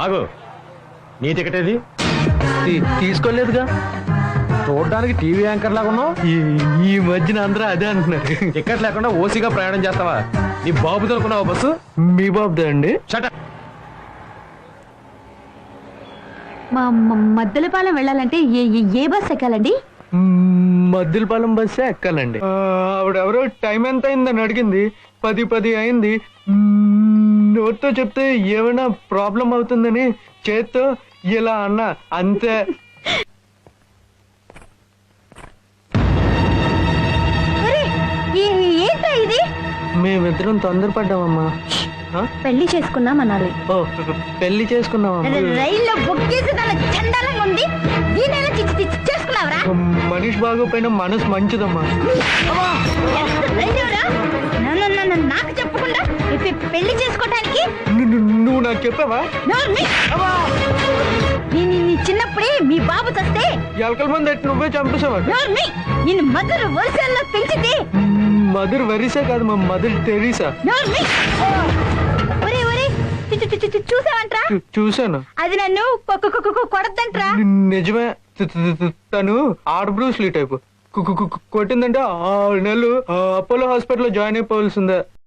ఆగు, నీ టికెట్ ఏది? తీసుకోలేదుగా. చూడడానికి టీవీ యాంకర్ లాగా ఉన్నావు. ఈ మధ్యన అందరూ అదే అంటున్నారు. టికెట్ లేకుండా ఓసీగా ప్రయాణం చేస్తావా? నీ బాబు తోలుకున్నావా బస్సు? మీ బాబుదా అండి? మద్దెలపాలెం వెళ్ళాలంటే ఏ బస్ ఎక్కాలండి? మద్దిలపాలెం బస్సే ఎక్కాలండి. ఆవిడెవరో టైం ఎంత అయిందని అడిగింది. 10 అయింది. నోట్తో చెప్తే ఏమైనా ప్రాబ్లం అవుతుందని చేత్తో ఇలా అన్నా అంతే. ఏంటో ఇది? మేమిద్దరం తొందరపడ్డామమ్మా. పెళ్లి చేసుకున్నాం అనాలి. ఓ, పెళ్లి చేసుకున్నామమ్మా. రైల్లో బొక్కేసి దాని చండాలంగా ఉంది. దీనైనా చేసుకున్నావరా? మనిషి బాగోపోయినా మనసు మంచిదమ్మా. నాకు చెప్పకుండా పెళ్లి చేసుకోవడానికి నువ్వు నాకు చెప్పావా? చిన్నప్పుడే మీ బాబు చస్తే ఎలకల మంది ఎట్టు నువ్వే చంపేసావా? నేను మధుర వరుసల్లో పెంచితే మధుర వరిసా కాదు మా మధుర టెరీసా. చూసావంట్రా? చూశాను. అది నన్ను కొడద్దంట్రా. నిజమే. తను ఆర్ట్ బ్రూస్లీ టైపు. కొట్టిందంటే 6 నెలలు అపోలో హాస్పిటల్లో జాయిన్ అయిపోవాల్సిందే.